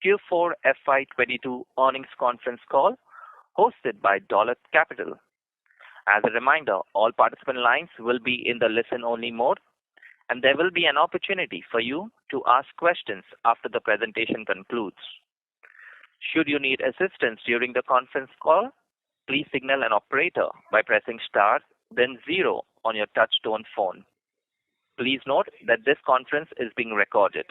Q4FY22 earnings conference call hosted by Dolat Capital. As a reminder, all participant lines will be in the listen-only mode, and there will be an opportunity for you to ask questions after the presentation concludes. Should you need assistance during the conference call, please signal an operator by pressing star, then 0 on your touch-tone phone. Please note that this conference is being recorded.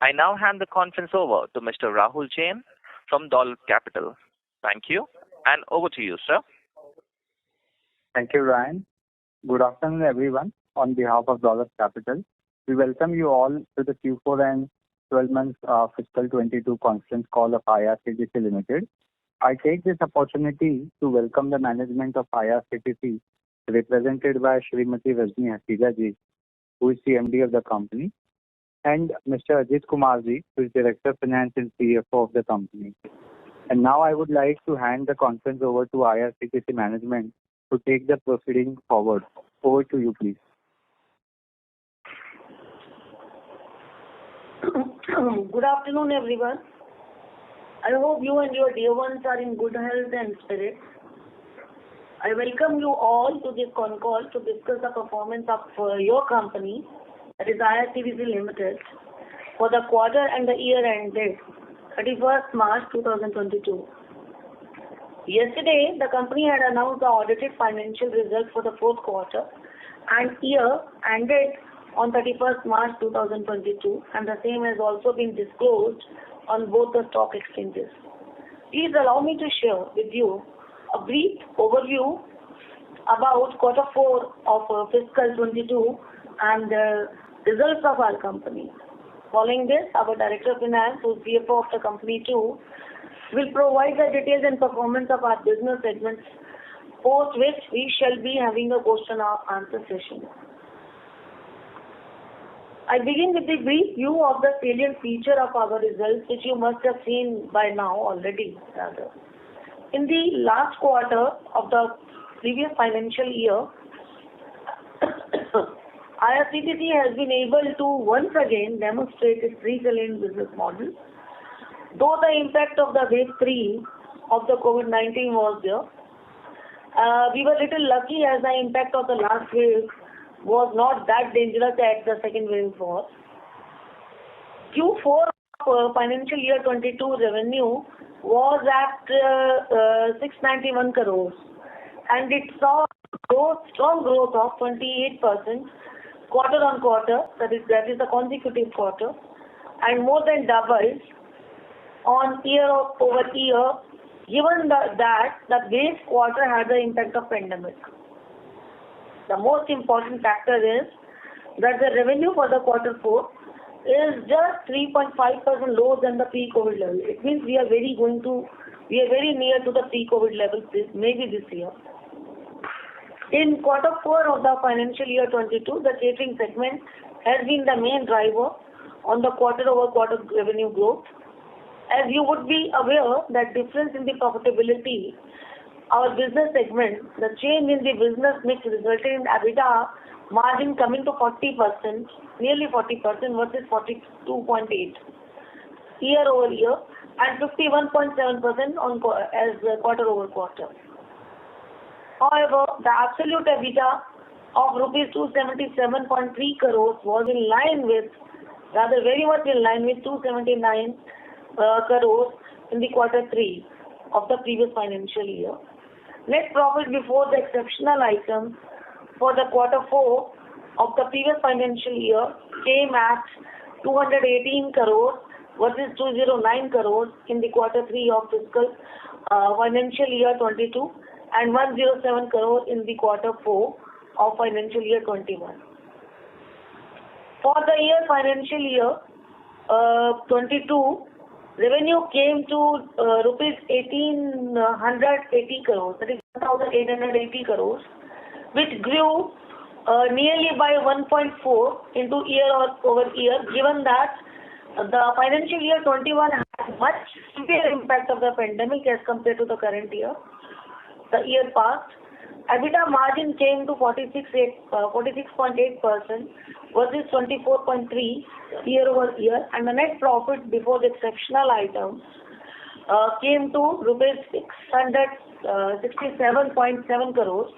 I now hand the conference over to Mr. Rahul Jain from Dolat Capital. Thank you, and over to you, sir. Thank you, Ryan. Good afternoon, everyone. On behalf of Dolat Capital, we welcome you all to the Q4 and 12 months fiscal 22 conference call of IRCTC Limited. I take this opportunity to welcome the management of IRCTC, represented by Srimati Rajni Hasija ji, who is the MD of the company, and Mr. Ajit Kumar ji, who is Director of Finance and CFO of the company. And now I would like to hand the conference over to IRCTC management to take the proceeding forward. Over to you, please. Good afternoon, everyone. I hope you and your dear ones are in good health and spirit. I welcome you all to this con call to discuss the performance of your company, that is IRCTC Limited, for the quarter and the year ended 31st March 2022. Yesterday, the company had announced the audited financial results for the fourth quarter and year ended on 31st March 2022, and the same has also been disclosed on both the stock exchanges. Please allow me to share with you a brief overview about quarter 4 of fiscal 22 and the results of our company. Following this, our Director of Finance, who is CFO of the company too, will provide the details and performance of our business segments, post which we shall be having a question and answer session. I begin with the brief view of the salient feature of our results, which you must have seen by now already, rather. In the last quarter of the previous financial year, IRCTC has been able to once again demonstrate its resilient business model. Though the impact of the wave 3 of the COVID-19 was there, we were little lucky as the impact of the last wave was not that dangerous as the second wave was. Q4 of financial year 22 revenue was at 691 crores, and it saw strong growth of 28% quarter on quarter, that is the consecutive quarter, and more than doubled on year over year, given that the base quarter had the impact of pandemic. The most important factor is that the revenue for the quarter 4 is just 3.5% lower than the pre-COVID level. It means we are very near to the pre-COVID level, maybe this year. In quarter 4 of the financial year 22, the catering segment has been the main driver on the quarter-over-quarter revenue growth. As you would be aware, that difference in the profitability, our business segment, the change in the business mix resulted in EBITDA margin coming to 40%, nearly 40% versus 42.8% year over year, and 51.7% on as quarter over quarter. However, the absolute EBITDA of rupees 277.3 crores was in line with, rather very much in line with 279 crores in the quarter 3 of the previous financial year. Net profit before the exceptional items for the quarter 4 of the previous financial year came at 218 crores versus 209 crores in the quarter 3 of fiscal financial year 22 and 107 crores in the quarter 4 of financial year 21. For the year financial year 22, revenue came to rupees 1,880 crores, that is 1,880 crores, which grew nearly by 1.4 into year over year, given that the financial year 21 had much severe impact of the pandemic as compared to the current year, the year past. EBITDA margin came to 46.8% versus 24.3% year-over-year, and the net profit before the exceptional items came to rupees 667.7 crores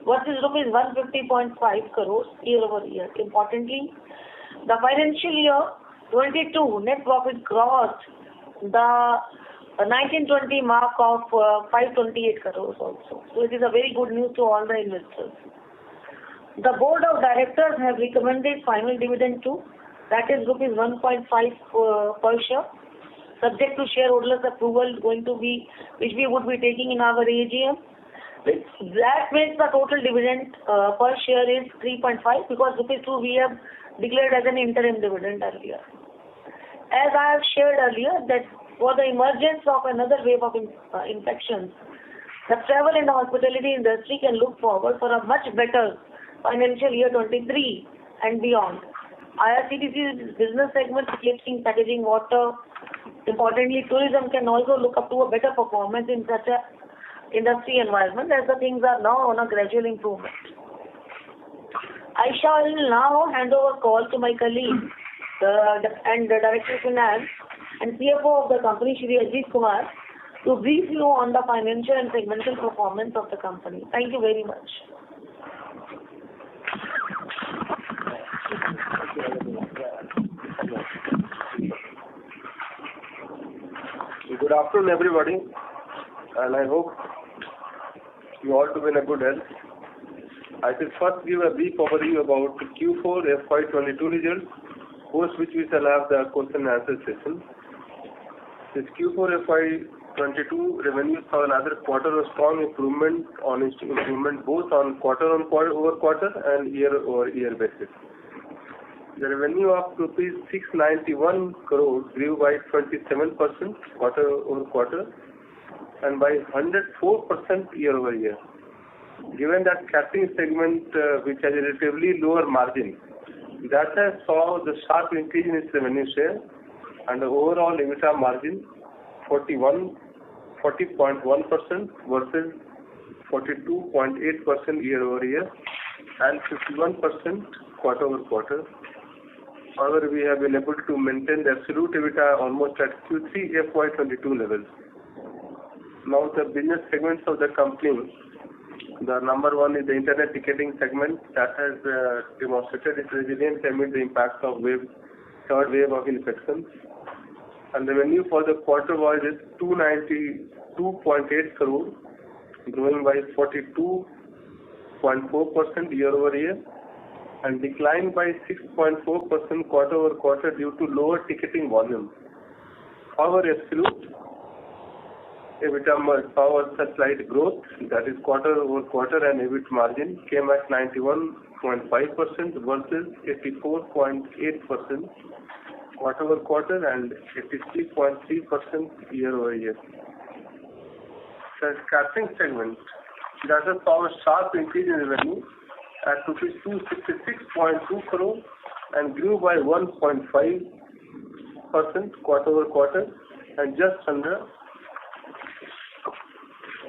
versus rupees 150.5 crores year-over-year. Importantly, the financial year 22 net profit crossed the 1920 mark of 528 crores also. So it is a very good news to all the investors. The board of directors have recommended final dividend to, that is rupees 1.5 per share, subject to shareholders' approval going to be, which we would be taking in our AGM. That makes the total dividend per share is 3.5 because rupees 2 we have declared as an interim dividend earlier. As I have shared earlier that for the emergence of another wave of infections, the travel and hospitality industry can look forward for a much better financial year 23 and beyond. IRCTC's business segment, eclipsing packaging, water, importantly tourism, can also look up to a better performance in such a industry environment as the things are now on a gradual improvement. I shall now hand over call to my colleague and the Director of Finance and CFO of the company, Shri Ajit Kumar, to brief you on the financial and segmental performance of the company. Thank you very much. Good afternoon, everybody, and I hope you all to be in a good health. I will first give a brief overview about the Q4FY22 results, post which we shall have the question and answer session. This Q4FY22 revenue saw another quarter of strong improvement both on quarter-over-quarter and year-over-year basis. The revenue of rupees 691 crores grew by 27% quarter-over-quarter and by 104% year-over-year. Given that catering segment, which has a relatively lower margin, that has saw the sharp increase in its revenue share and the overall EBITDA margin 40.1% versus 42.8% year-over-year and 51% quarter-over-quarter. However, we have been able to maintain the absolute EBITDA almost at Q3FY22 levels. Now the business segments of the company, the number one is the internet ticketing segment that has demonstrated its resilience amid the impact of third wave of infections. And the revenue for the quarter was 292.8 crores, growing by 42.4% year-over-year and declined by 6.4% quarter-over-quarter due to lower ticketing volume. Our absolute EBITDA saw a slight growth, that is quarter-over-quarter, and EBIT margin came at 91.5% versus 84.8% quarter-over-quarter and 83.3% year-over-year. The catering segment that has saw a sharp increase in revenue at rupees 266.2 crores and grew by 1.5% quarter-over-quarter and just under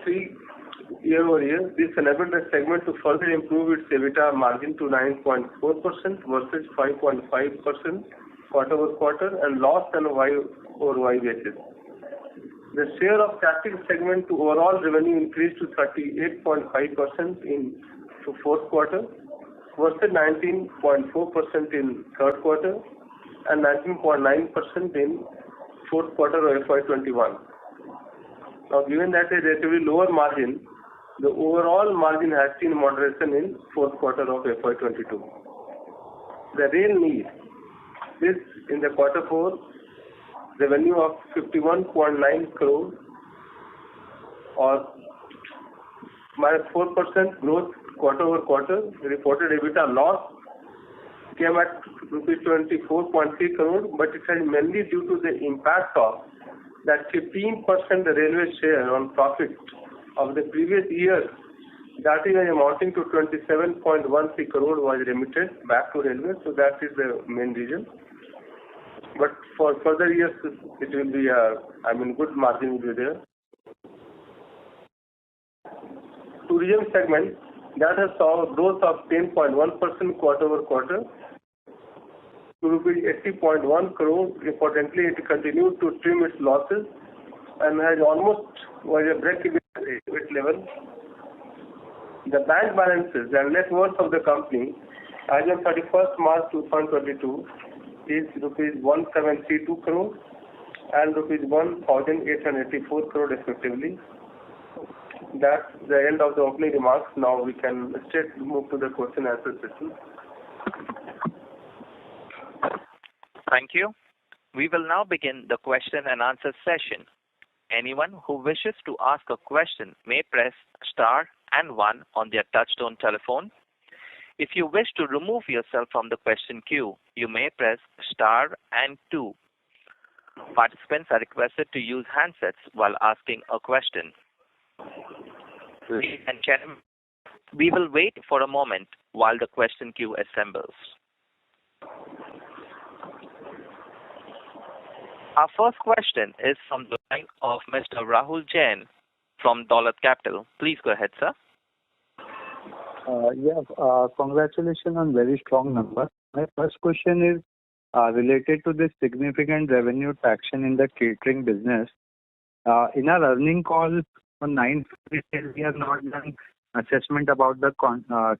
3 year-over-year. This enabled the segment to further improve its EBITDA margin to 9.4% versus 5.5% quarter-over-quarter and loss on a Y-over-Y basis. The share of catering segment to overall revenue increased to 38.5% in the fourth quarter versus 19.4% in third quarter and 19.9% in fourth quarter of FY21. Now, given that a relatively lower margin, the overall margin has seen moderation in fourth quarter of FY22. The real need is in the quarter 4 revenue of 51.9 crores or -4% growth quarter-over-quarter. Reported EBITDA loss came at rupees 24.3 crores, but it is mainly due to the impact of that 15% railway share on profit of the previous year, that is amounting to 27.13 crore was remitted back to railway, so that is the main reason. But for further years, it will be good margin will be there. To tourism segment, that has saw a growth of 10.1% quarter-over-quarter to rupees 80.1 crore. Importantly, it continued to trim its losses and has almost was a break-even EBIT level. The bank balances and net worth of the company as of 31st March 2022 is rupees 1732 crore and rupees 1884 crore respectively. That's the end of the opening remarks. Now we can straight move to the question and answer session. Thank you. We will now begin the question and answer session. Anyone who wishes to ask a question may press star and one on their touchtone telephone. If you wish to remove yourself from the question queue, you may press star and two. Participants are requested to use handsets while asking a question. Ladies and gentlemen, we will wait for a moment while the question queue assembles. Our first question is from the line of Mr. Rahul Jain from Dolat Capital. Please go ahead, sir. Congratulations on very strong numbers. My first question is related to this significant revenue traction in the catering business. In our earning call on 9th, we have not done assessment about the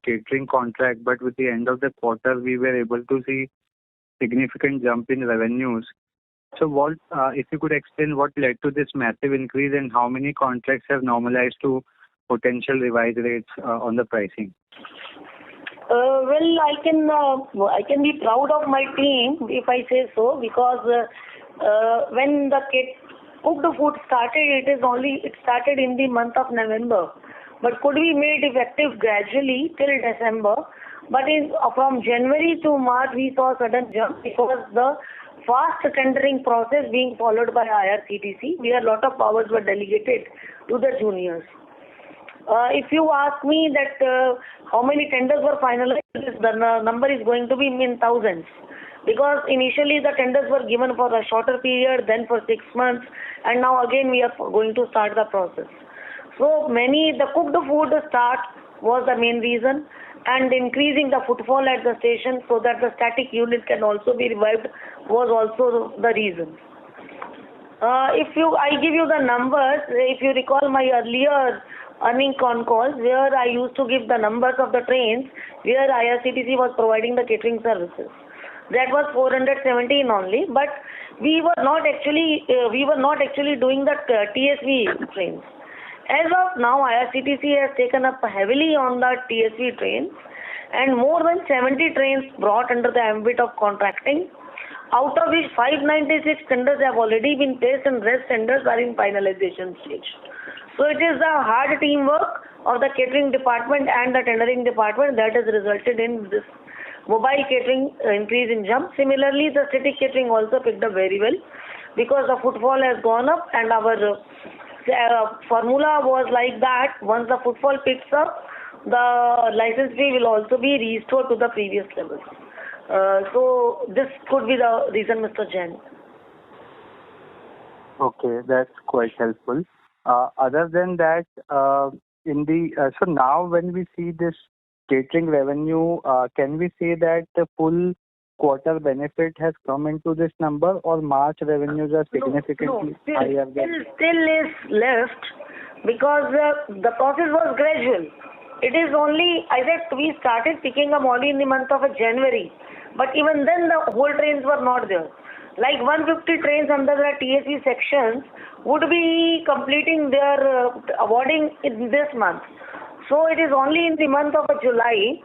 catering contract, but with the end of the quarter, we were able to see significant jump in revenues. So what, if you could explain what led to this massive increase and how many contracts have normalized to potential revised rates on the pricing? Well, I can be proud of my team if I say so, because when the cooked food started, it started in the month of November, but could be made effective gradually till December. But from January to March, we saw a sudden jump because the fast tendering process being followed by IRCTC, where a lot of powers were delegated to the juniors. If you ask me that how many tenders were finalized, the number is going to be in thousands. Because initially the tenders were given for a shorter period, then for 6 months, and now again we are going to start the process. So the cooked food start was the main reason, and increasing the footfall at the station so that the static unit can also be revived was also the reason. I give you the numbers. If you recall my earlier earning con calls where I used to give the numbers of the trains where IRCTC was providing the catering services. That was 417 only, but we were not actually doing the TSV trains. As of now, IRCTC has taken up heavily on the TSV trains, and more than 70 trains brought under the ambit of contracting, out of which 596 tenders have already been placed and rest tenders are in finalization stage. So it is the hard teamwork of the catering department and the tendering department that has resulted in this mobile catering increase in jump. Similarly, the static catering also picked up very well because the footfall has gone up, and our formula was like that. Once the footfall picks up, the license fee will also be restored to the previous levels. So this could be the reason, Mr. Jain. Okay, that's quite helpful. Other than that, so now when we see this catering revenue, can we say that the full quarter benefit has come into this number, or March revenues are significantly higher than? Still is left because the process was gradual. It is only, I said, we started picking up only in the month of January, but even then the whole trains were not there. Like 150 trains under the TSV sections would be completing their awarding in this month. So it is only in the month of July,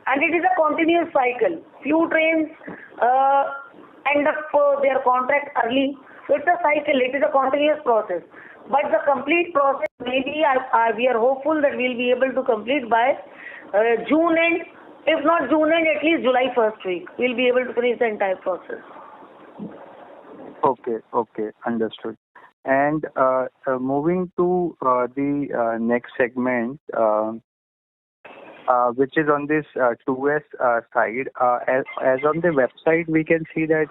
and it is a continuous cycle. Few trains end up their contract early. So it's a cycle, it is a continuous process. But the complete process, maybe we are hopeful that we'll be able to complete by June end. If not June end, at least July first week. We'll be able to finish the entire process. Okay, understood. And moving to the next segment, which is on this 2S side. As on the website, we can see that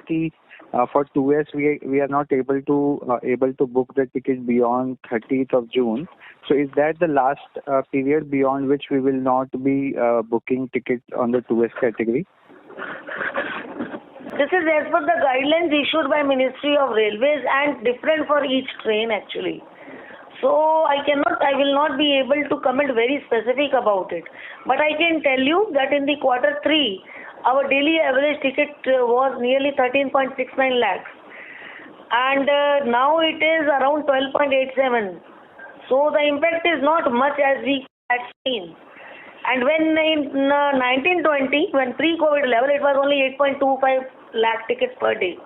for 2S we are not able to book the ticket beyond 30th of June. So is that the last period beyond which we will not be booking tickets on the 2S category? This is as per the guidelines issued by Ministry of Railways and different for each train actually. So I will not be able to comment very specific about it. But I can tell you that in the quarter 3, our daily average ticket was nearly 13.69 lakhs. And now it is around 12.87. So the impact is not much as we had seen. And when in 1920, when pre-COVID level, it was only 8.25 lakh tickets per day.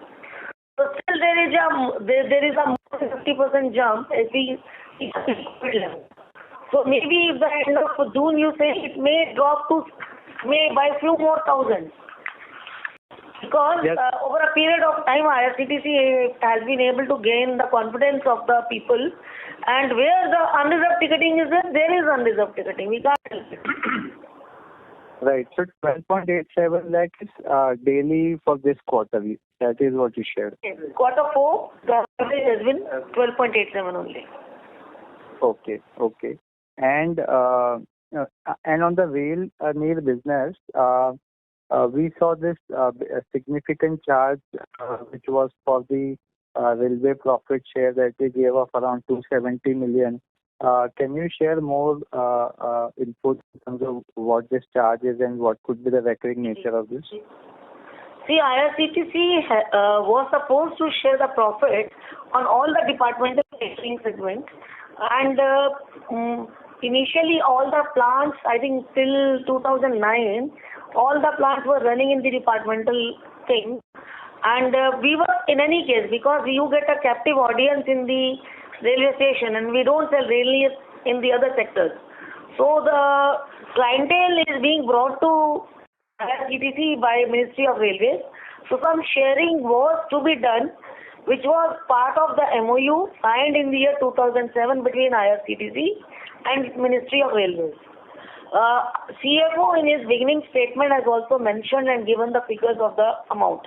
So still there is a more than 50% jump as we so maybe if the end of June you say it may drop to by few more thousands. Because yes, over a period of time IRCTC has been able to gain the confidence of the people, and where the unreserved ticketing is there is unreserved ticketing. We can't help it. Right. So 12.87 lakh is daily for this quarter. That is what you shared. Quarter 4, the average has been 12.87 only. Okay. And on the rail near business, we saw this significant charge which was for the railway profit share that they gave of around 270 million. Can you share more input in terms of what this charge is and what could be the recurring nature of this? See, IRCTC was supposed to share the profit on all the departmental catering segments, and initially all the plants, I think till 2009, all the plants were running in the departmental thing, and we were in any case, because you get a captive audience in the railway station and we don't sell railways in the other sectors. So the clientele is being brought to IRCTC by Ministry of Railways. So some sharing was to be done, which was part of the MOU signed in the year 2007 between IRCTC and Ministry of Railways. CFO in his beginning statement has also mentioned and given the figures of the amount.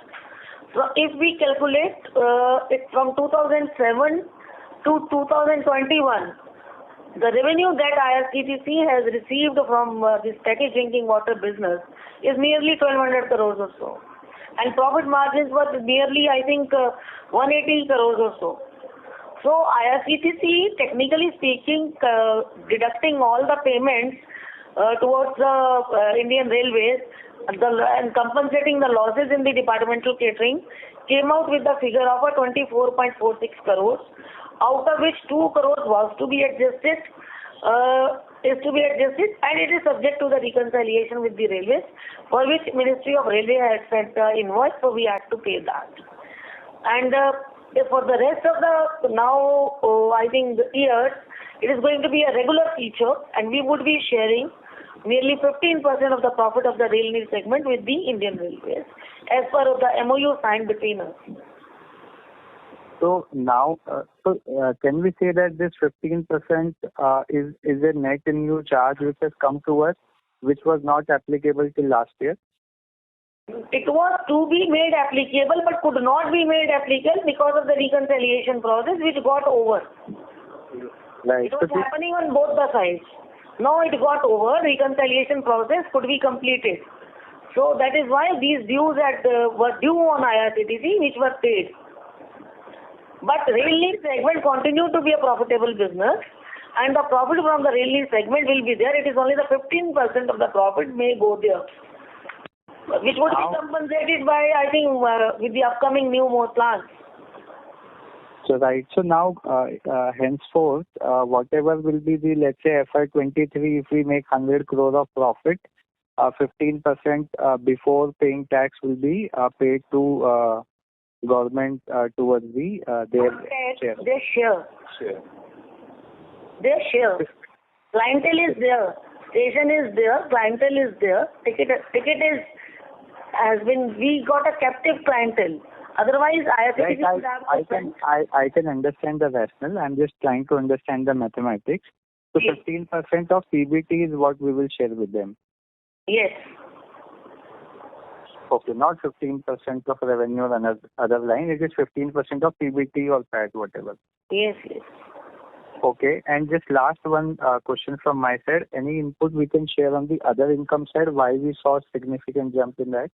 So if we calculate it from 2007 to 2021, the revenue that IRCTC has received from this packaged drinking water business is nearly 1,200 crores or so. And profit margins were nearly, I think, 180 crores or so. So IRCTC, technically speaking, deducting all the payments towards the Indian Railways and compensating the losses in the departmental catering, came out with the figure of 24.46 crores, out of which 2 crores was to be adjusted, and it is subject to the reconciliation with the railways, for which Ministry of Railway had sent the invoice, so we had to pay that. And for the rest of the I think the years, it is going to be a regular feature, and we would be sharing nearly 15% of the profit of the rail neer segment with the Indian Railways, as per the MOU signed between us. So now, can we say that this 15% is a net new charge which has come to us, which was not applicable till last year? It was to be made applicable, but could not be made applicable because of the reconciliation process, which got over. Right. It was happening on both the sides. Now it got over. Reconciliation process could be completed. So that is why these dues were due on IRCTC, which were paid. But rail neer segment continued to be a profitable business, and the profit from the rail neer segment will be there. It is only the 15% of the profit may go there, which would be compensated by, I think, with the upcoming new more plants. So right. So now, henceforth, whatever will be the, let's say, FY23, if we make 100 crore of profit, 15% before paying tax will be paid to government towards their share. Their share. Their share. Clientele is there. Station is there. Clientele is there. Ticket we got a captive clientele. Otherwise, IRCTC would have I can understand the rationale. I'm just trying to understand the mathematics. So 15% of PBT is what we will share with them. Yes. Okay, not 15% of revenue or another line. It is 15% of PBT or PAT, whatever. Yes. Okay, and just last one question from my side. Any input we can share on the other income side? Why we saw a significant jump in that?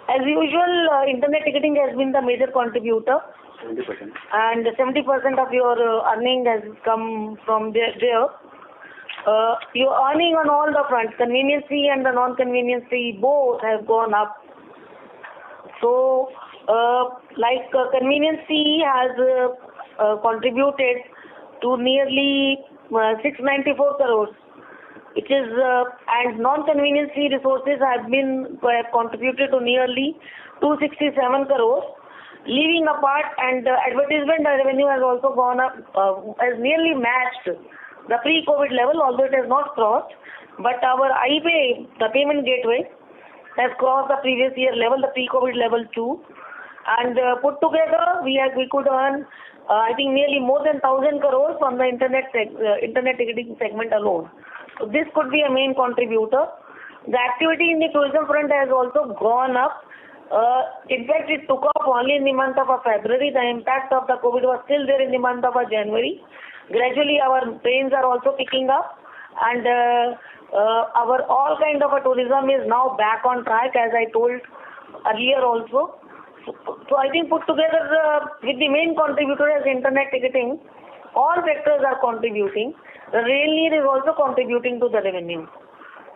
As usual, internet ticketing has been the major contributor. 70%. And 70% of your earning has come from there. Your earning on all the fronts, convenience fee and the non-convenience fee, both have gone up. So, convenience fee has contributed to nearly 694 crores, which is and non-convenience fee resources have contributed to nearly 267 crores. Leaving apart, and advertisement revenue has also gone up, has nearly matched the pre-COVID level, although it has not crossed. But our iPay, the payment gateway, has crossed the previous year level, the pre-COVID level too. And put together, we could earn, I think, nearly more than 1,000 crores from the internet ticketing segment alone. So this could be a main contributor. The activity in the tourism front has also gone up. In fact, it took off only in the month of February. The impact of the COVID was still there in the month of January. Gradually, our trains are also picking up, and our all kind of a tourism is now back on track, as I told earlier also. So I think put together with the main contributor as internet ticketing, all sectors are contributing. The rail neer is also contributing to the revenue.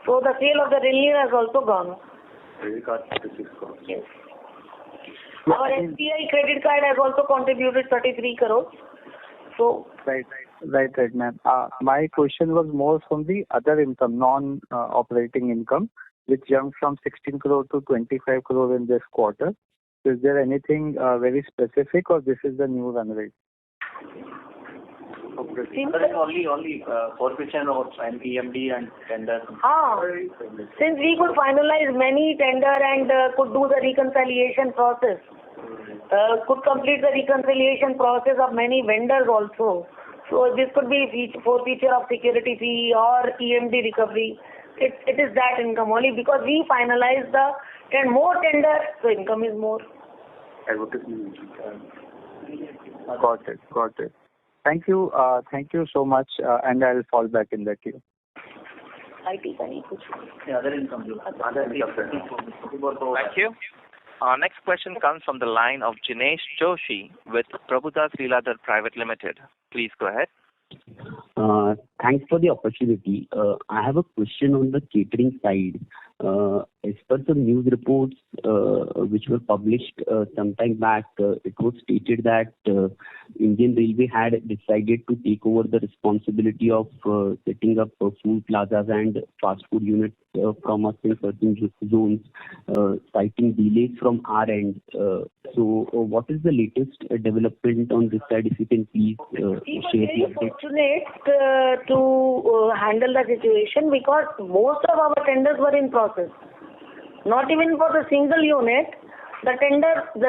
So the sale of the rail neer has also gone up. Credit card 36 crores. Yes. Our SBI credit card has also contributed 33 crores. So Right, ma'am. My question was more from the other income, non-operating income, which jumped from 16 crore to 25 crore in this quarter. Is there anything very specific, or this is the new run rate? Only forfeiture and EMD and tender. Since we could finalize many tender and could do the reconciliation process, could complete the reconciliation process of many vendors also. So this could be forfeiture of security fee or EMD recovery. It is that income only because we finalize the more tender, so income is more. Advertisement. Got it. Thank you so much, and I'll fall back in the queue. Other income. Thank you. Our next question comes from the line of Jinesh Joshi with Prabhudas Lilladher Private Limited. Please go ahead. Thanks for the opportunity. I have a question on the catering side. As per some news reports which were published sometime back, it was stated that Indian Railway had decided to take over the responsibility of setting up food plazas and fast food units from us in certain zones, citing delays from our end. So what is the latest development on this side? If you can please share the update. Fortunate to handle the situation because most of our tenders were in process. Not even for the single unit, the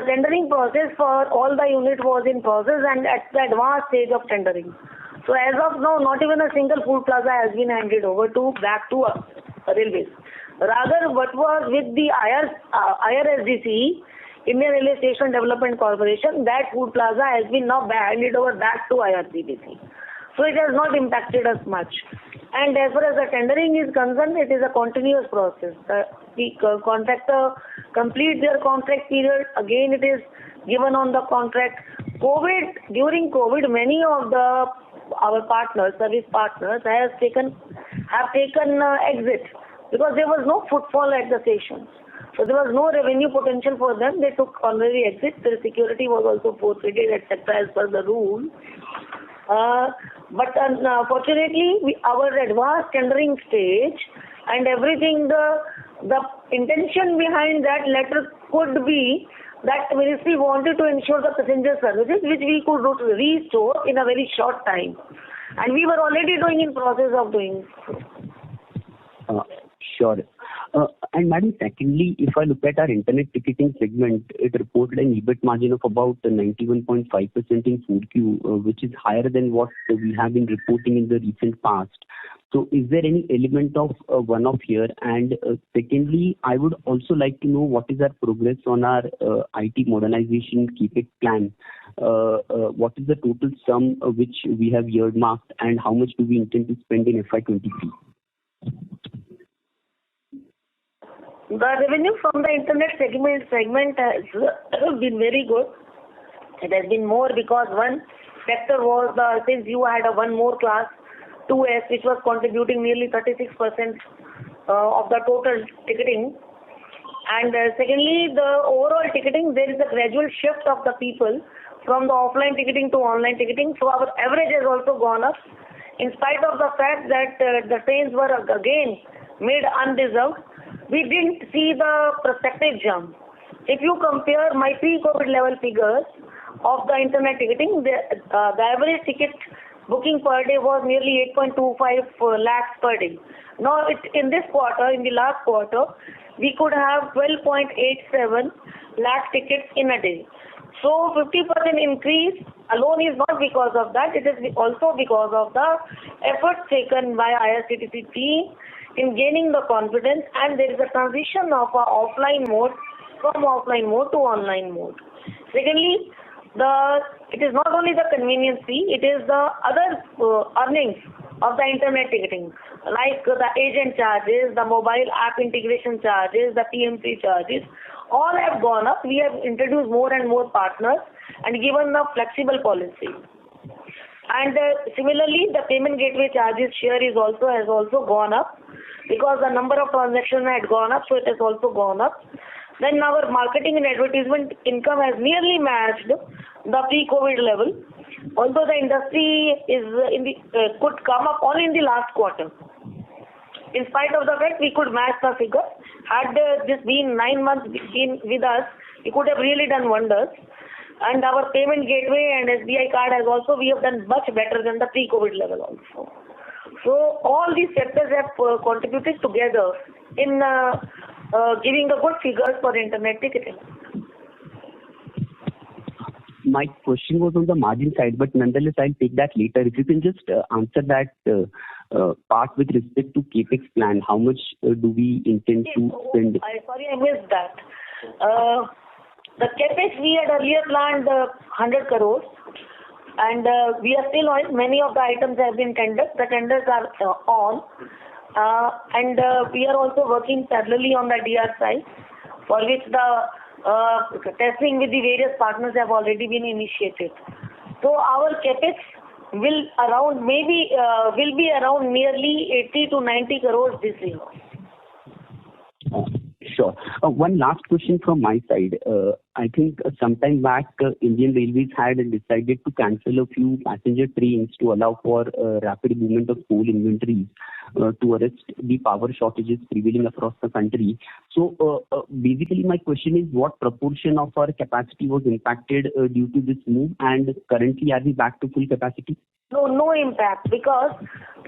tendering process for all the units was in process and at the advanced stage of tendering. So as of now, not even a single food plaza has been handed over back to railways. Rather, what was with the IRSDC, Indian Railway Station Development Corporation, that food plaza has been now handed over back to IRCTC. So it has not impacted us much. And as far as the tendering is concerned, it is a continuous process. The contractor completes their contract period. Again, it is given on the contract. During COVID, many of our partners, service partners, have taken exit because there was no footfall at the station. So there was no revenue potential for them. They took honorary exit. Their security was also forfeited, etc. as per the rule. But fortunately, our advanced tendering stage and everything, the intention behind that letter could be that the ministry wanted to ensure the passenger services, which we could restore in a very short time. And we were already in process of doing so. Sure. And madam, secondly, if I look at our internet ticketing segment, it reported an EBIT margin of about 91.5% in 4Q, which is higher than what we have been reporting in the recent past. So is there any element of one-off here? And secondly, I would also like to know what is our progress on our IT modernization CapEx plan. What is the total sum which we have earmarked, and how much do we intend to spend in FY23? The revenue from the internet segment has been very good. It has been more because one sector was since you had one more class, 2S, which was contributing nearly 36% of the total ticketing. And secondly, the overall ticketing, there is a gradual shift of the people from the offline ticketing to online ticketing. So our average has also gone up, in spite of the fact that the trains were again made unreserved. We didn't see the prospective jump. If you compare my pre-COVID level figures of the internet ticketing, the average ticket booking per day was nearly 8.25 lakhs per day. Now, in this quarter, in the last quarter, we could have 12.87 lakh tickets in a day. So 50% increase alone is not because of that. It is also because of the efforts taken by IRCTC team in gaining the confidence, and there is a transition of our offline mode from offline mode to online mode. Secondly, it is not only the convenience fee, it is the other earnings of the internet ticketing, like the agent charges, the mobile app integration charges, the PMC charges, all have gone up. We have introduced more and more partners and given the flexible policy. And similarly, the payment gateway charges share has also gone up because the number of transactions had gone up, so it has also gone up. Then our marketing and advertisement income has nearly matched the pre-COVID level, although the industry could come up only in the last quarter. In spite of the fact we could match the figure, had this been 9 months with us, we could have really done wonders. And our payment gateway and SBI card we have done much better than the pre-COVID level also. So all these sectors have contributed together in giving a good figures for internet ticketing. My question was on the margin side, but nonetheless, I'll take that later. If you can just answer that part with respect to CapEx plan, how much do we intend to spend? Sorry, I missed that. The CapEx we had earlier planned 100 crores, and we are still on. Many of the items have been tendered. The tenders are on, and we are also working parallelly on the DR side, for which the testing with the various partners have already been initiated. So our CapEx will be around nearly 80 to 90 crores this year. Sure. One last question from my side. I think sometime back, Indian Railways had decided to cancel a few passenger trains to allow for rapid movement of coal inventories to arrest the power shortages prevailing across the country. So basically my question is, what proportion of our capacity was impacted due to this move, and currently are we back to full capacity? No impact, because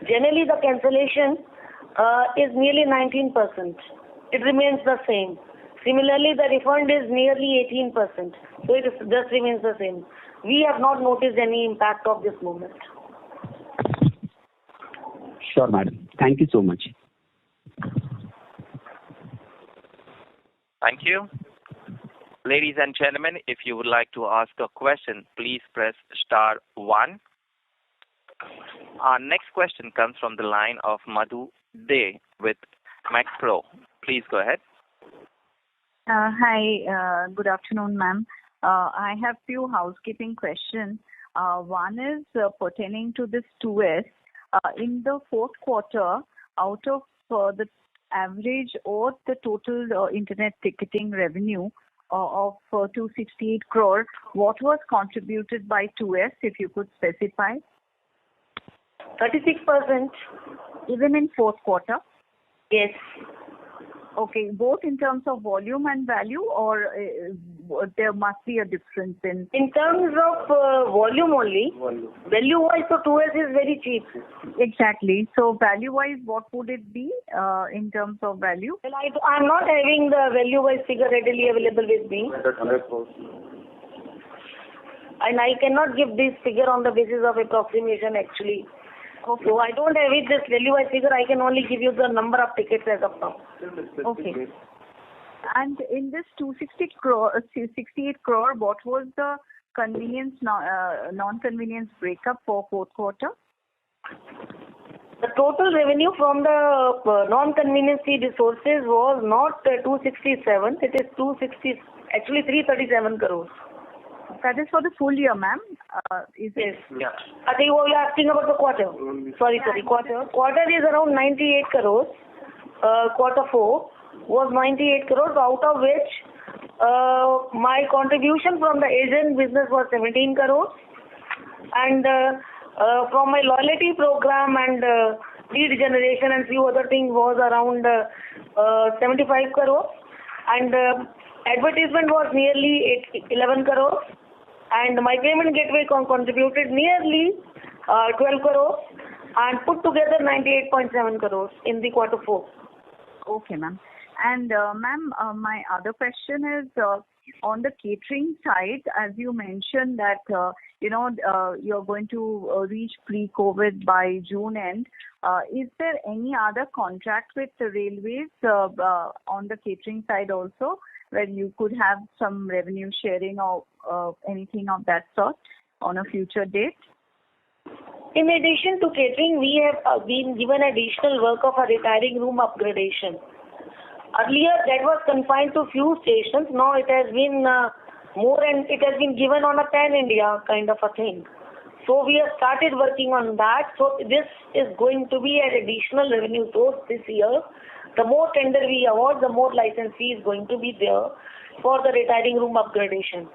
generally the cancellation is nearly 19%. It remains the same. Similarly, the refund is nearly 18%. So it just remains the same. We have not noticed any impact of this movement. Sure, madam. Thank you so much. Thank you. Ladies and gentlemen, if you would like to ask a question, please press star 1. Our next question comes from the line of Madhu Day with MacPro. Please go ahead. Hi, good afternoon, ma'am. I have few housekeeping questions. One is pertaining to this 2S. In the fourth quarter, out of the average or the total internet ticketing revenue of 268 crore, what was contributed by 2S, if you could specify? 36%. Even in fourth quarter? Yes. Okay, both in terms of volume and value, or there must be a difference in... In terms of volume only, value-wise, so 2S is very cheap. Exactly. So value-wise, what would it be in terms of value? Well, I'm not having the value-wise figure readily available with me. And I cannot give this figure on the basis of approximation actually. Okay. So I don't have it, this value-wise figure. I can only give you the number of tickets as of now. Okay. And in this 68 crore, what was the convenience, non-convenience breakup for fourth quarter? The total revenue from the non-convenience fee resources was not 267. It is 337 crores. That is for the full year, ma'am. Is yes. It? Yeah. I think you are asking about the quarter. Sorry, quarter. Quarter is around 98 crores. Quarter 4 was 98 crores, out of which my contribution from the agent business was 17 crores. And from my loyalty program and lead generation and few other things was around 75 crores. And advertisement was nearly 11 crores. And my payment gateway contributed nearly 12 crores. And put together 98.7 crores in the quarter 4. Okay, ma'am. And ma'am, my other question is on the catering side, as you mentioned that you're going to reach pre-COVID by June end. Is there any other contract with the railways on the catering side also, where you could have some revenue sharing or anything of that sort on a future date? In addition to catering, we have been given additional work of a retiring room upgradation. Earlier, that was confined to few stations. Now it has been more, and it has been given on a pan-India kind of a thing. So we have started working on that. So this is going to be an additional revenue source this year. The more tender we award, the more license fee is going to be there for the retiring room upgradation.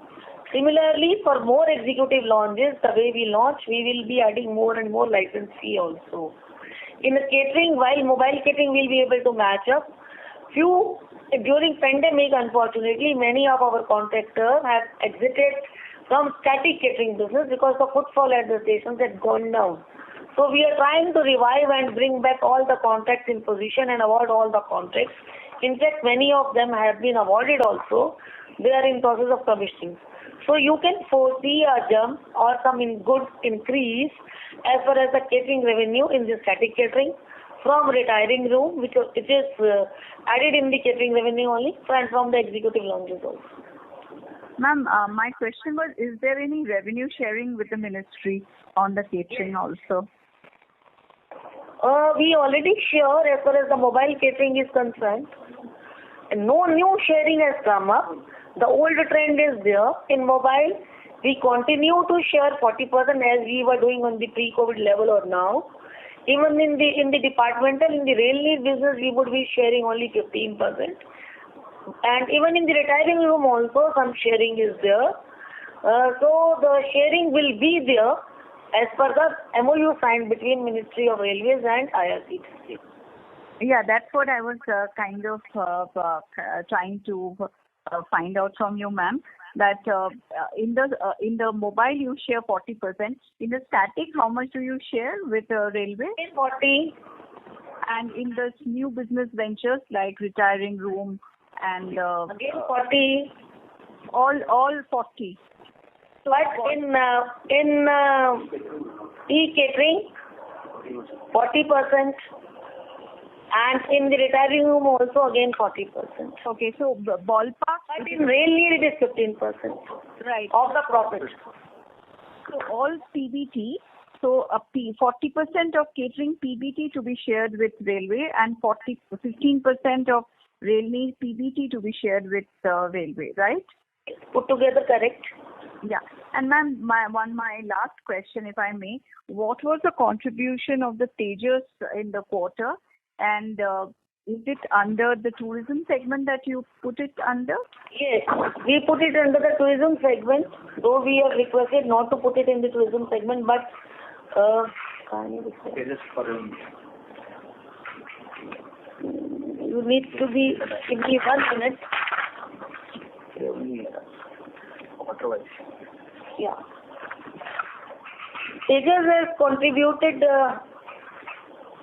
Similarly, for more executive lounges, the way we launch, we will be adding more and more license fee also. In the catering, while mobile catering will be able to match up, during pandemic, unfortunately, many of our contractors have exited from static catering business because the footfall at the stations had gone down. So we are trying to revive and bring back all the contracts in position and award all the contracts. In fact, many of them have been awarded also. They are in process of commissioning. So you can foresee a jump or some good increase as far as the catering revenue in the static catering from retiring room, which it is added in the catering revenue only, and from the executive lounges also. Ma'am, my question was, is there any revenue sharing with the ministry on the catering also? We already share as far as the mobile catering is concerned. And no new sharing has come up. The old trend is there. In mobile, we continue to share 40% as we were doing on the pre-COVID level or now. Even in the departmental, in the rail need business, we would be sharing only 15%. And even in the retiring room also, some sharing is there. So the sharing will be there as per the MOU signed between Ministry of Railways and IRCTC. Yeah, that's what I was kind of trying to find out from you, ma'am. That in the mobile you share 40%. In the static, how much do you share with the railway? 40. And in the new business ventures like retiring room and again 40. All 40. But in e-catering, 40%. And in the retiring room also again 40%. Okay, so ballpark. But in rail need it is 15%. Right. Of the profit. So all PBT. So 40% of catering PBT to be shared with railway and 15% of rail need PBT to be shared with railway, right? Put together, correct. Yeah. And ma'am, my last question, if I may. What was the contribution of the Tejas in the quarter? And is it under the tourism segment that you put it under? Yes, we put it under the tourism segment, though we have requested not to put it in the tourism segment, but you need to give me 1 minute. quarter-wise. Yeah. Tejas has contributed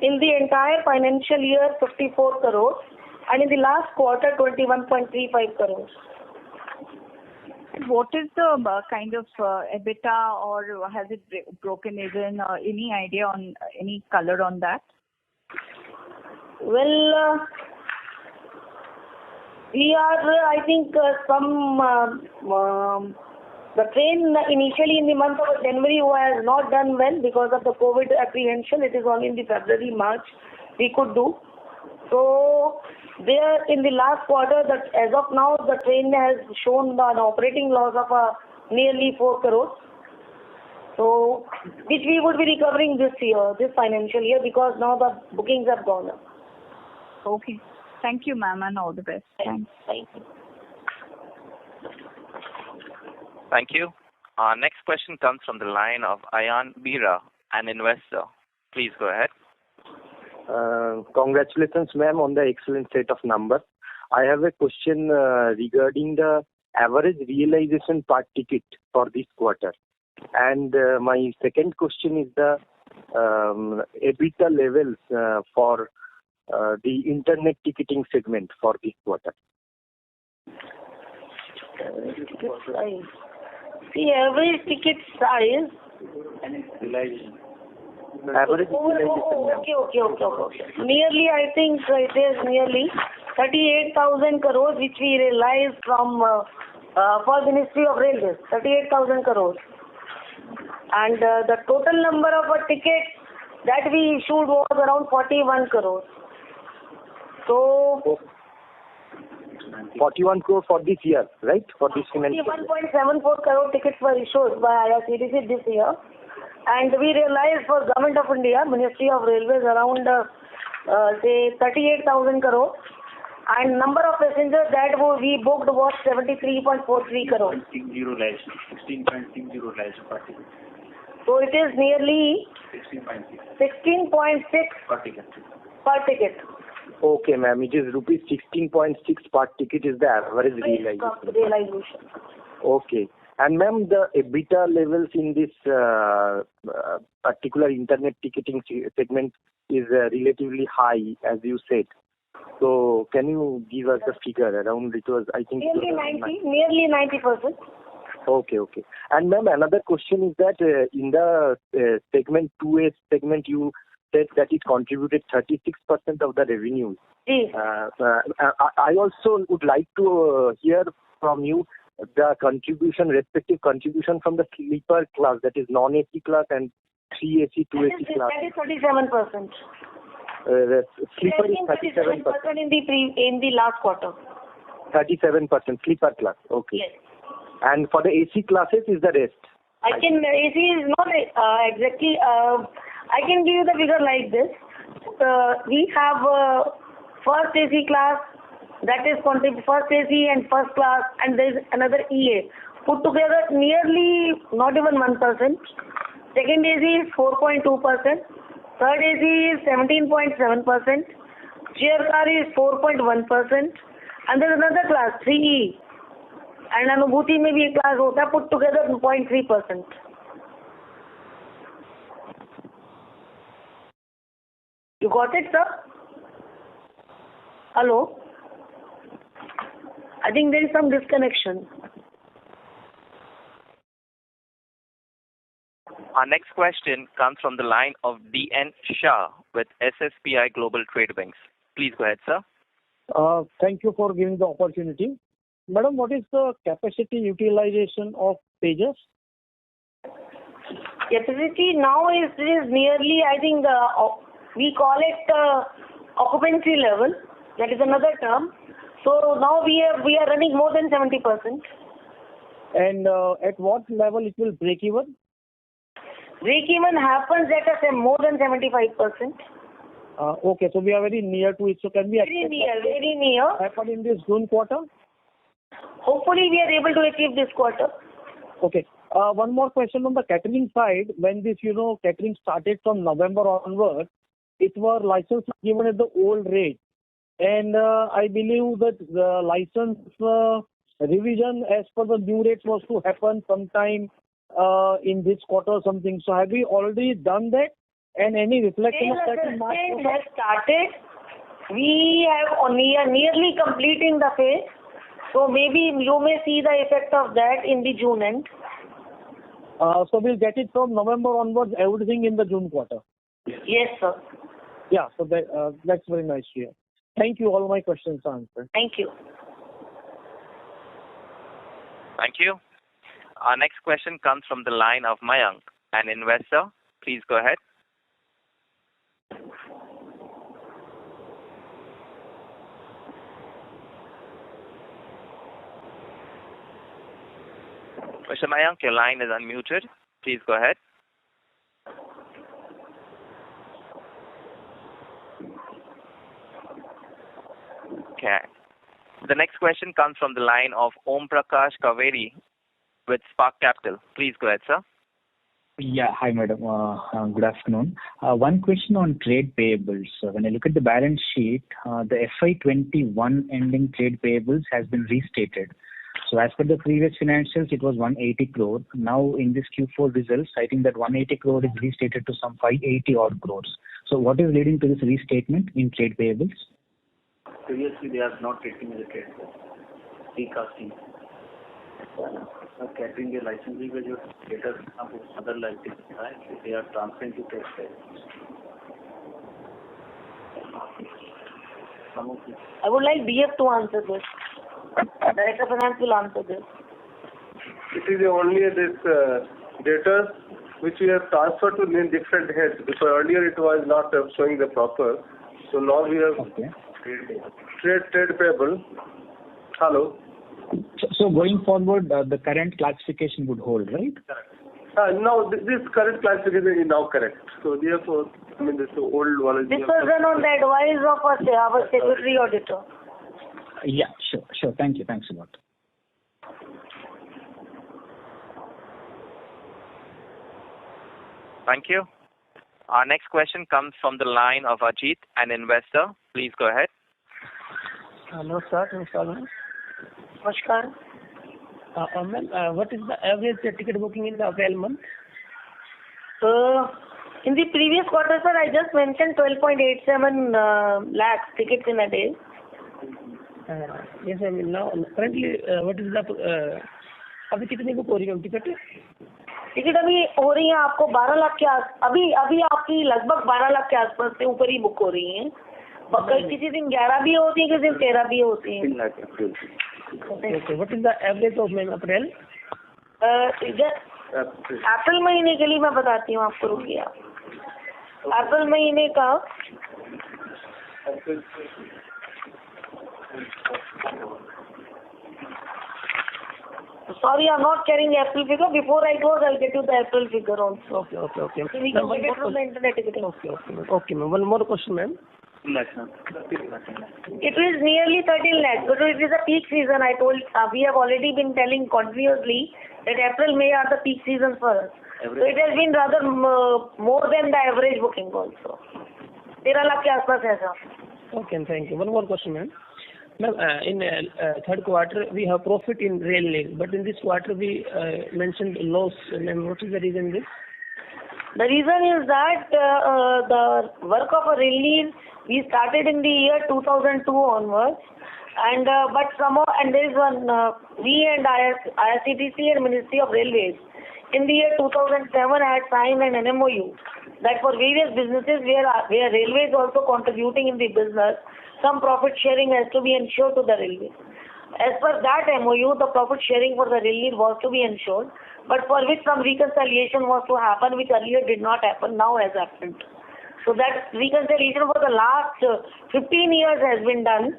in the entire financial year 54 crores and in the last quarter 21.35 crores. What is the kind of EBITDA, or has it broken even? Any idea on any color on that? Well, we are, I think, the train initially in the month of January was not done well because of the COVID apprehension. It is only in the February, March we could do. So there in the last quarter, that as of now, the train has shown an operating loss of nearly 4 crores. So which we would be recovering this year, this financial year, because now the bookings have gone up. Okay. Thank you, ma'am, and all the best. Thanks. Thank you. Thank you. Our next question comes from the line of Ayan Bira, an investor. Please go ahead. Congratulations, ma'am, on the excellent set of numbers. I have a question regarding the average realization per ticket for this quarter. And my second question is the EBITDA levels for the internet ticketing segment for this quarter. Ticket size. See, average ticket size. And realization. Average realization. Okay. Nearly, I think it is nearly 38,000 crores which we realized from for Ministry of Railways. 38,000 crores. And the total number of tickets that we issued was around 41 crores. So 41 crore for this year, right? For this financial year. 1.74 crore tickets were issued by IRCTC this year. And we realized for Government of India, Ministry of Railways, around, say, 38,000 crore. And number of passengers that we booked was 73.43 crore. 16.60 lakhs per ticket. So it is nearly 16.6 per ticket. Okay, ma'am. It is rupees 16.6 per ticket is the average realization. Okay. And ma'am, the EBITDA levels in this particular internet ticketing segment is relatively high, as you said. So can you give us a figure around it? Was, I think, nearly 90%. Okay. And ma'am, another question is that in the segment 2A segment, you said that it contributed 36% of the revenue. Yes. I also would like to hear from you the respective contribution from the sleeper class, that is non-AC class and 3AC, 2AC class. That is 37%. Sleeper is 37% in the last quarter. 37% sleeper class. Okay. Yes. And for the AC classes is the rest. AC is not exactly. I can give you the figure like this. We have first AC class, that is first AC and first class, and there is another EA. Put together nearly not even 1%. Second AC is 4.2%. Third AC is 17.7%. Chair car is 4.1%. And there is another class, 3E. And Anubhuti mein bhi class hota, put together 0.3%. You got it, sir? Hello? I think there is some disconnection. Our next question comes from the line of D.N. Shah with SSPI Global Trade Banks. Please go ahead, sir. Thank you for giving the opportunity. Madam, what is the capacity utilization of Tejas? Capacity now is nearly, I think, we call it occupancy level. That is another term. So now we are running more than 70%. And at what level it will break even? Break even happens at more than 75%. Okay, so we are very near to it. So can we very near. Happen in this June quarter? Hopefully we are able to achieve this quarter. Okay. One more question on the catering side. When this, catering started from November onward, it was license given at the old rate. And I believe that the license revision as per the new rates was to happen sometime in this quarter or something. So have we already done that? And any reflection of that in March? Has started. We are nearly completing the phase. So maybe you may see the effect of that in the June end. So we'll get it from November onwards, everything in the June quarter. Yes, sir. Yeah, so that's very nice to hear. Thank you. All my questions are answered. Thank you. Thank you. Our next question comes from the line of Mayank, an investor. Please go ahead. Mr. Mayank, your line is unmuted. Please go ahead. Okay. The next question comes from the line of Om Prakash Kaveri with Spark Capital. Please go ahead, sir. Yeah. Hi, madam. Good afternoon. One question on trade payables. When I look at the balance sheet, the FY21 ending trade payables has been restated. So as per the previous financials, it was 180 crore. Now in this Q4 results, I think that 180 crore is restated to some 580 odd crores. So what is leading to this restatement in trade payables? Previously, they are not taking the trade, recasting. Catering the licensing with your data other licenses, right? They are transferring to trade payables. I would like DF to answer this. Director of Finance will answer this. It is only this data which we have transferred to different heads. Because earlier it was not showing the proper. So now we have trade payable. Hello. So going forward, the current classification would hold, right? Correct. No, this current classification is now correct. So therefore, I mean, this old one. This was done on the advice of our statutory auditor. Yeah, sure. Thank you. Thanks a lot. Thank you. Our next question comes from the line of Ajit, an investor. Please go ahead. Hello, sir. Namaskar. What is the average ticket booking in the 12 month? In the previous quarter, sir, I just mentioned 12.87 lakhs tickets in a day. Yes, I mean now currently what is the अभी कितनी book हो रही है ticket? Ticket अभी हो रही है आपको 12 लाख के आस अभी आपकी लगभग 12 लाख के आसपास से ऊपर ही बुक हो रही हैं. किसी दिन 11 भी होती है, किसी दिन 13 भी होती है. Okay, what is the average of April? अप्रैल महीने के लिए मैं बताती हूँ आपको, रुकिए आप. अप्रैल महीने का Sorry, I'm not carrying the April figure. Before I close, I'll get you the April figure also. Okay. So we can get it from the internet ticketing. Okay, ma'am. One more question, ma'am. It is nearly 13 lakhs, but it is a peak season. I told we have already been telling continuously that April, May are the peak seasons for us. So it has been rather more than the average booking also. 13 lakh के आसपास है sir. Okay, thank you. One more question, ma'am. Ma'am, in third quarter we have profit in railway, but in this quarter we mentioned loss. Ma'am, what is the reason this? The reason is that the work of a railway we started in the year 2002 onwards, and but somehow there is one we and IRCTC and Ministry of Railways in the year 2007 had signed an MOU that for various businesses where railway is also contributing in the business, some profit sharing has to be ensured to the railway. As per that MOU, the profit sharing for the railway was to be ensured, but for which some reconciliation was to happen, which earlier did not happen, now has happened. So that reconciliation for the last 15 years has been done.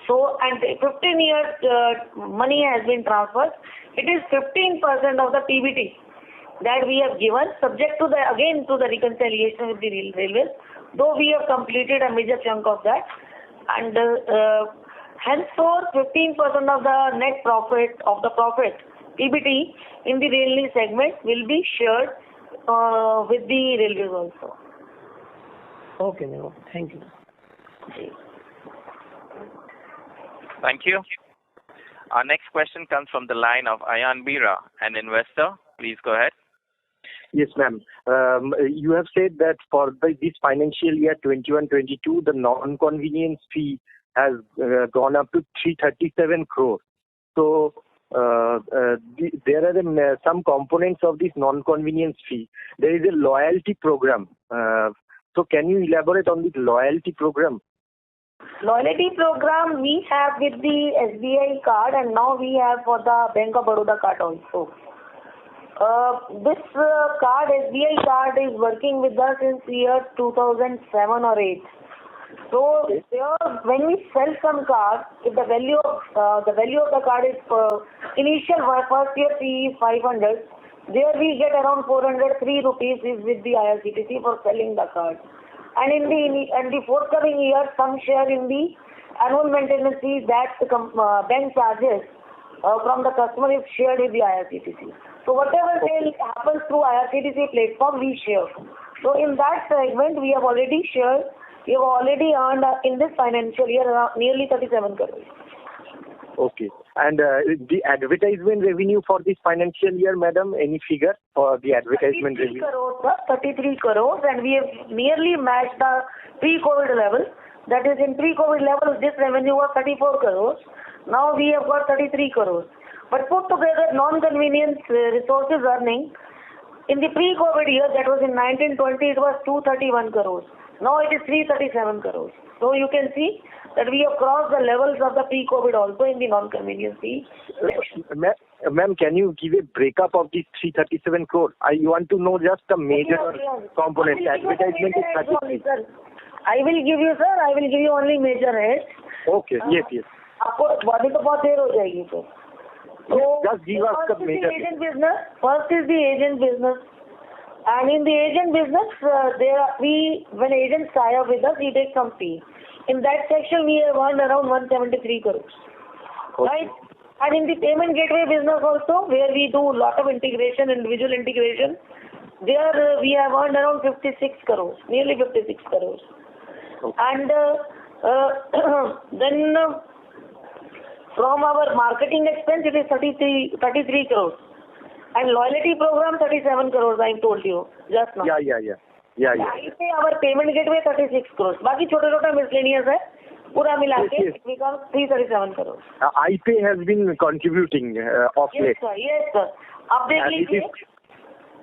So, and 15 years money has been transferred. It is 15% of the PBT that we have given, subject to the reconciliation with the railways, though we have completed a major chunk of that. And henceforth 15% of the net profit PBT in the railway segment will be shared with the railways also. Okay, ma'am. Thank you. Thank you. Our next question comes from the line of Ayan Bira, an investor. Please go ahead. Yes, ma'am. You have said that for this financial year 21-22, the non-convenience fee has gone up to 337 crore. So there are some components of this non-convenience fee. There is a loyalty program. So can you elaborate on this loyalty program? Loyalty program we have with the SBI card, and now we have for the Bank of Baroda card also. This card, SBI card, is working with us since year 2007 or 8. So when we sell some card, if the value of the card is initial first year fee is 500, there we get around 403 rupees is with the IRCTC for selling the card. And in the forthcoming year, some share in the annual maintenance fee that the bank charges from the customer is shared with the IRCTC. So whatever sale happens through IRCTC platform, we share. So in that segment, we have already shared. We have already earned in this financial year nearly 37 crores. Okay. And the advertisement revenue for this financial year, madam, any figure for the advertisement revenue? 33 crores, and we have nearly matched the pre-COVID level. That is, in pre-COVID level, this revenue was 34 crores. Now we have got 33 crores. But put together non-convenience resources earning, in the pre-COVID year, that was in 1920, it was 231 crores. Now it is 337 crores. So you can see that we have crossed the levels of the pre-COVID also in the non-convenience fee. Ma'am, can you give a breakup of these 337 crores? I want to know just the major components. Advertisement is 33. I will give you only major heads. Okay, yes. आपको body तो बहुत देर हो जाएगी तो. Just give us the major. First is the agent business. And in the agent business, when agents tie up with us, we take some fee. In that section, we have earned around 173 crores. Okay. Right? And in the payment gateway business also, where we do a lot of integration, individual integration, there we have earned around 56 crores, nearly 56 crores. Okay. And then from our marketing expense, it is 33 crores. And loyalty program 37 crores, I told you just now. Yeah. Our payment gateway 36 crores. बाकी छोटा miscellaneous है. पूरा मिला के it becomes 337 crores. iPay has been contributing of late. Yes, sir. अब देख लीजिए.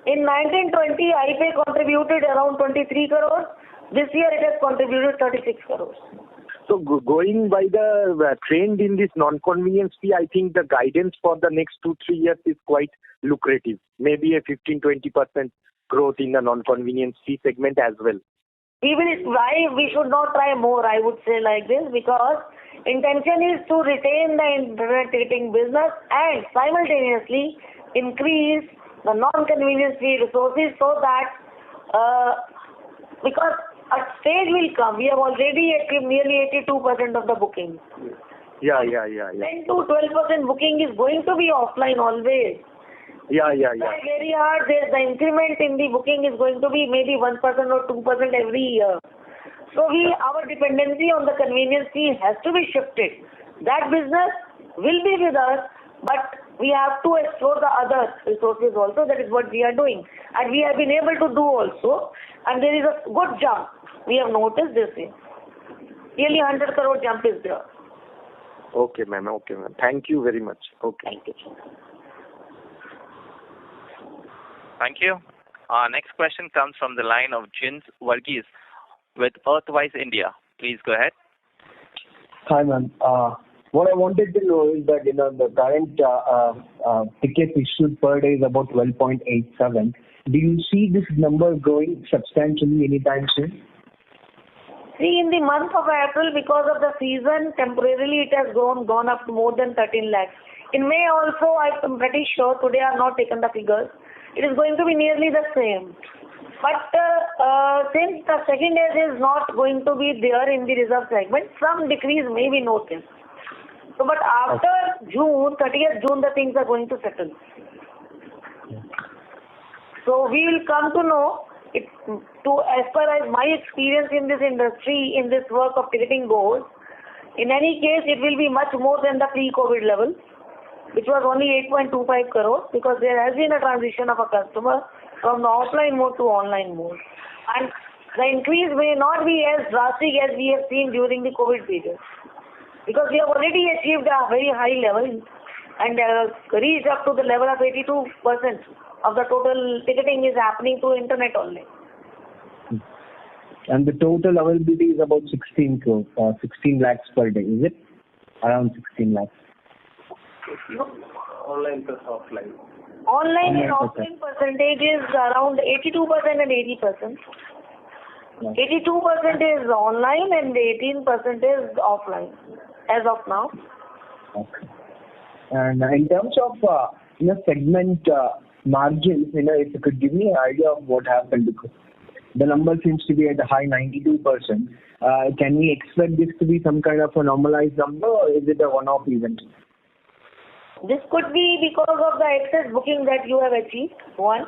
In 1920, iPay contributed around 23 crores. This year it has contributed 36 crores. So going by the trend in this non-convenience fee, I think the guidance for the next 2-3 years is quite lucrative. Maybe a 15-20% growth in the non-convenience fee segment as well. We should not try more, I would say like this, because intention is to retain the internet ticketing business and simultaneously increase the non-convenience fee resources so that because a stage will come. We have already achieved nearly 82% of the booking. Yeah. 10 to 12% booking is going to be offline always. Yeah. Very hard. The increment in the booking is going to be maybe 1% or 2% every year. So our dependency on the convenience fee has to be shifted. That business will be with us, but we have to explore the other resources also. That is what we are doing. And we have been able to do also. And there is a good jump. We have noticed this thing. Nearly 100 crore jump is there. Okay, ma'am. Thank you very much. Okay. Thank you. Thank you. Our next question comes from the line of Jins Varghese with Earthwise India. Please go ahead. Hi, ma'am. What I wanted to know is that the current tickets issued per day is about 12.87. Do you see this number growing substantially anytime soon? See, in the month of April, because of the season, temporarily it has gone up to more than 13 lakhs. In May also, I'm pretty sure, today I have not taken the figures, it is going to be nearly the same. But since the second age is not going to be there in the reserve segment, some decrease may be noticed. So, but after June, 30th June, the things are going to settle. So we will come to know, as far as my experience in this industry, in this work of ticketing goes, in any case, it will be much more than the pre-COVID level. which was only 8.25 crores, because there has been a transition of a customer from the offline mode to online mode. And the increase may not be as drastic as we have seen during the COVID period, because we have already achieved a very high level and reached up to the level of 82% of the total ticketing is happening through internet only. And the total availability is about 16 crores, 16 lakhs per day, is it? Around 16 lakhs. No. Online plus offline. Online and offline percentage is around 82% and 80%. 82% is online and 18% is offline as of now. Okay. And in terms of segment margins, if you could give me an idea of what happened, because the number seems to be at a high 92%. Can we expect this to be some kind of a normalized number, or is it a one-off event? This could be because of the excess booking that you have achieved. One,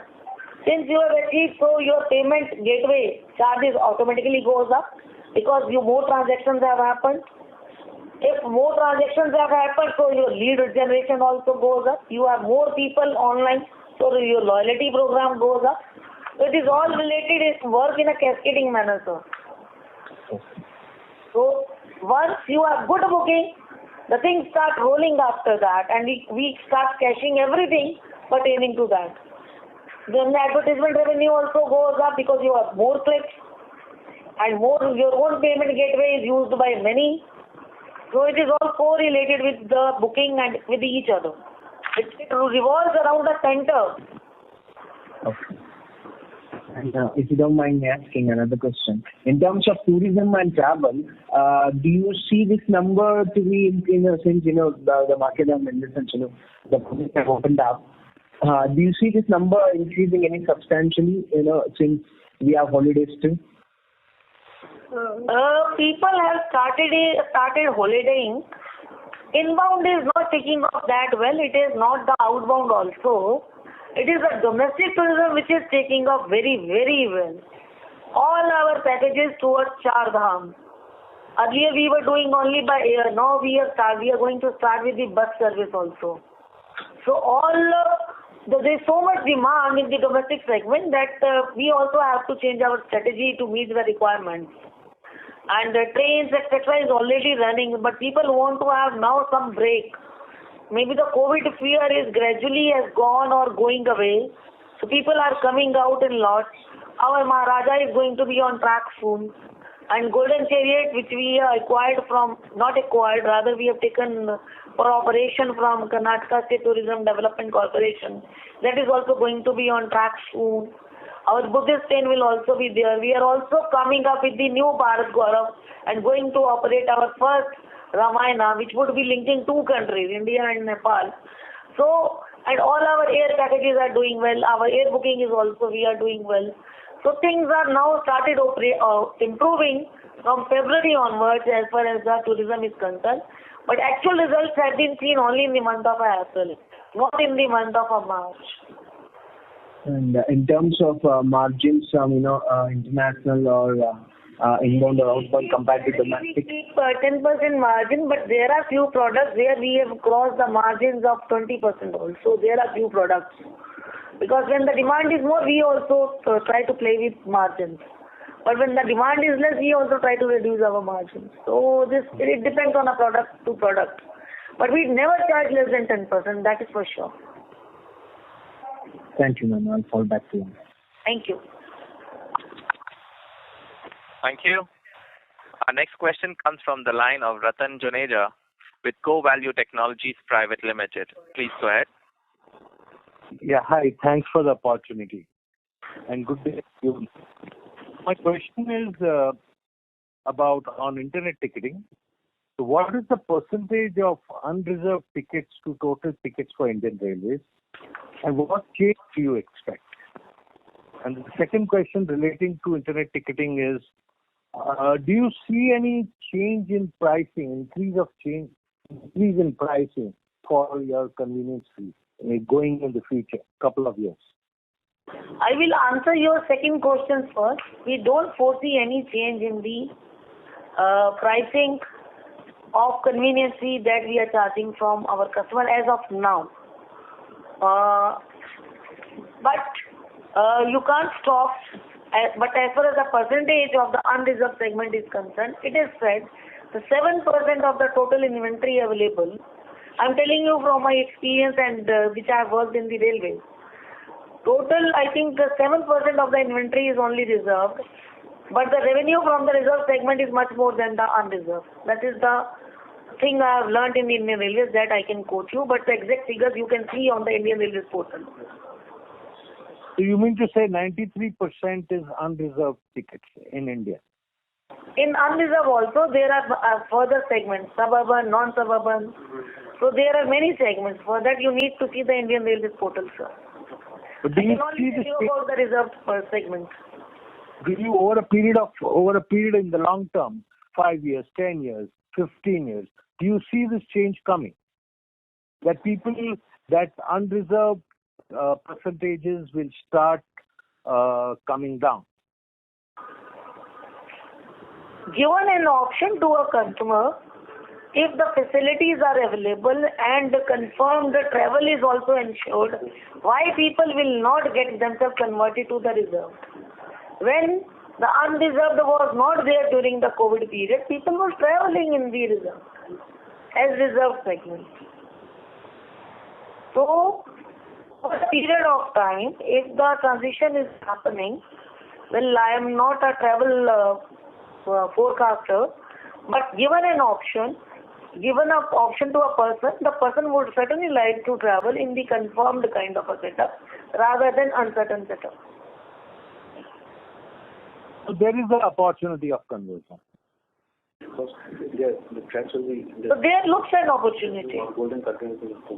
since you have achieved, so your payment gateway charges automatically goes up because more transactions have happened. If more transactions have happened, so your lead generation also goes up. You have more people online, so your loyalty program goes up. So it is all related, it works in a cascading manner, sir. So once you have good booking, the things start rolling after that, and we start cashing everything pertaining to that. Then the advertisement revenue also goes up because you have more clicks and more your own payment gateway is used by many. So it is all correlated with the booking and with each other. It revolves around a center. Okay. And if you don't mind me asking another question, in terms of tourism and travel, do you see this number to be, since the market and in the sense, the public have opened up, do you see this number increasing any substantially, since we have holidays too? People have started holidaying. Inbound is not taking off that well. It is not the outbound also. It is the domestic tourism which is taking off very, very well. All our packages towards Char Dham. Earlier we were doing only by air. Now we are going to start with the bus service also. So there is so much demand in the domestic segment that we also have to change our strategy to meet the requirements. And the trains, etc. is already running, but people want to have now some break. Maybe the COVID fear is gradually has gone or going away. So people are coming out in lots. Our Maharaja is going to be on track soon. And Golden Chariot, which we acquired rather we have taken for operation from Karnataka State Tourism Development Corporation. That is also going to be on track soon. Our Buddhist train will also be there. We are also coming up with the new Bharat Gaurav and going to operate our first Ramayana, which would be linking two countries, India and Nepal. So, and all our air packages are doing well. Our air booking is also, we are doing well. So things are now started improving from February onwards as far as the tourism is concerned. But actual results have been seen only in the month of April, not in the month of March. And in terms of margins, international or inbound or outbound compared to domestic? We keep 10% margin, but there are few products where we have crossed the margins of 20% also. There are few products. Because when the demand is more, we also try to play with margins. But when the demand is less, we also try to reduce our margins. So it depends on a product to product. But we never charge less than 10%, that is for sure. Thank you, ma'am. I'll fall back to you. Thank you. Thank you. Our next question comes from the line of Ratan Juneja with Co-Value Technologies Private Limited. Please go ahead. Yeah, hi. Thanks for the opportunity. And good day to you. My question is about on internet ticketing. So what is the percentage of unreserved tickets to total tickets for Indian Railways? And what change do you expect? And the second question relating to internet ticketing is, do you see any change in pricing, increase in pricing for your convenience fee going in the future, couple of years? I will answer your second question first. We don't foresee any change in the pricing of convenience fee that we are charging from our customer as of now. But you can't stop. But as far as the percentage of the unreserved segment is concerned, it is said the 7% of the total inventory available. I'm telling you from my experience and which I have worked in the railways. Total, I think the 7% of the inventory is only reserved, but the revenue from the reserved segment is much more than the unreserved. That is the thing I have learned in the Indian Railways that I can quote you, but the exact figures you can see on the Indian Railways portal. So you mean to say 93% is unreserved tickets in India? In unreserved also, there are further segments, suburban, non-suburban. So there are many segments. For that, you need to see the Indian Railways portal, sir. But do I can only tell you about the reserved segment. Do you, over a period in the long term, 5 years, 10 years, 15 years, do you see this change coming? That unreserved percentages will start coming down? Given an option to a customer, if the facilities are available and confirmed the travel is also ensured, why people will not get themselves converted to the reserved? When the unreserved was not there during the COVID period, people were traveling in the reserved as reserved segment. So, for a period of time, if the transition is happening, well, I am not a travel forecaster, but given an option to a person, the person would certainly like to travel in the confirmed kind of a setup rather than uncertain setup. So there is an opportunity of conversion. So there looks an opportunity.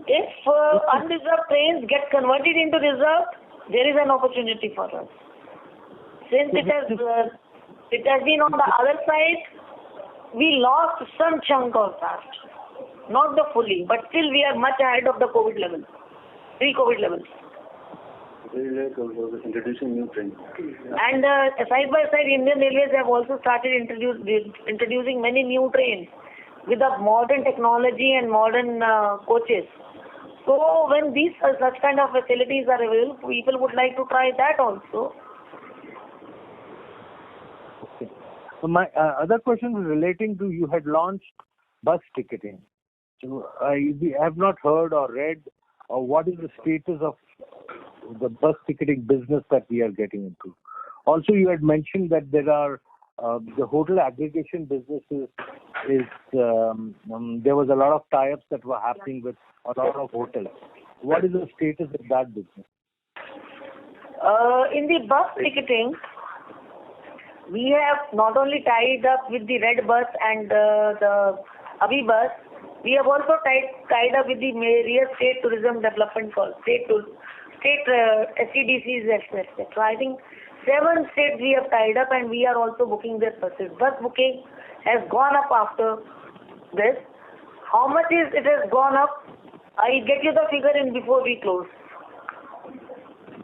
If unreserved trains get converted into reserved, there is an opportunity for us. Since it has been on the other side, we lost some chunk of that. Not the fully, but still we are much ahead of the COVID level, pre-COVID levels. Introducing new trains. And side by side, Indian Railways have also started introducing many new trains with the modern technology and modern coaches. So when these such kind of facilities are available, people would like to try that also. Okay. So my other question is relating to, you had launched bus ticketing. So I have not heard or read what is the status of the bus ticketing business that we are getting into. Also, you had mentioned that there are the hotel aggregation businesses. There was a lot of tie-ups that were happening with a lot of hotels. What is the status of that business? In the bus ticketing, we have not only tied up with the Red Bus and the Abhi Bus, we have also tied up with the various state tourism development calls, state STDCs, etc. So I think 7 states we have tied up, and we are also booking their buses. Bus booking has gone up after this. How much it has gone up? I'll get you the figure in before we close.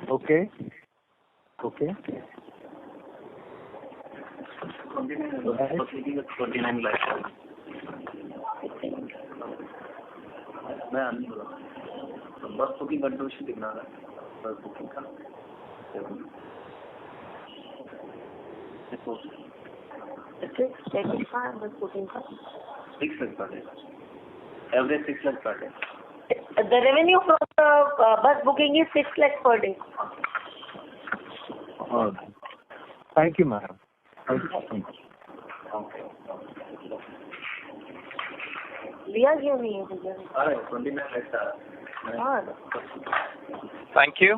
Okay. 29 lakhs. बस booking contribution कितना है? बस booking का 6 lakh per day. Average 6 lakh per day. The revenue from the bus booking is 6 lakhs per day. Thank you, madam. Thank you so much. लिया क्यों नहीं है भैया? 29 lakhs. Thank you.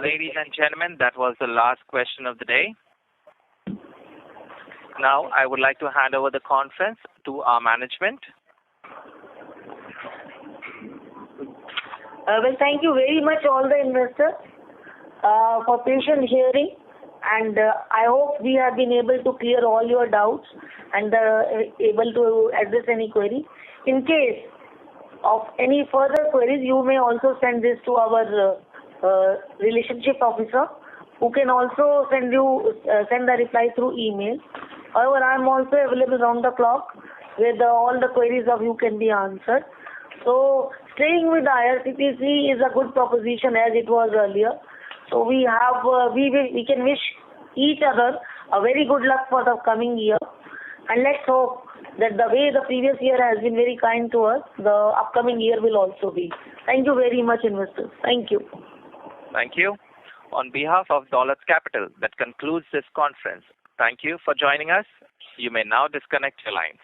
Ladies and gentlemen, that was the last question of the day. Now, I would like to hand over the conference to our management. Well, thank you very much, all the investors, for patient hearing. And I hope we have been able to clear all your doubts and able to address any query. In case of any further queries, you may also send this to our relationship officer, who can also send the reply through email. However, I am also available round the clock. where all the queries of you can be answered. So staying with IRCTC is a good proposition as it was earlier. So we can wish each other a very good luck for the coming year, and let's hope that the way the previous year has been very kind to us, the upcoming year will also be. Thank you very much, investors. Thank you. Thank you. On behalf of Dolat Capital, that concludes this conference. Thank you for joining us. You may now disconnect your lines.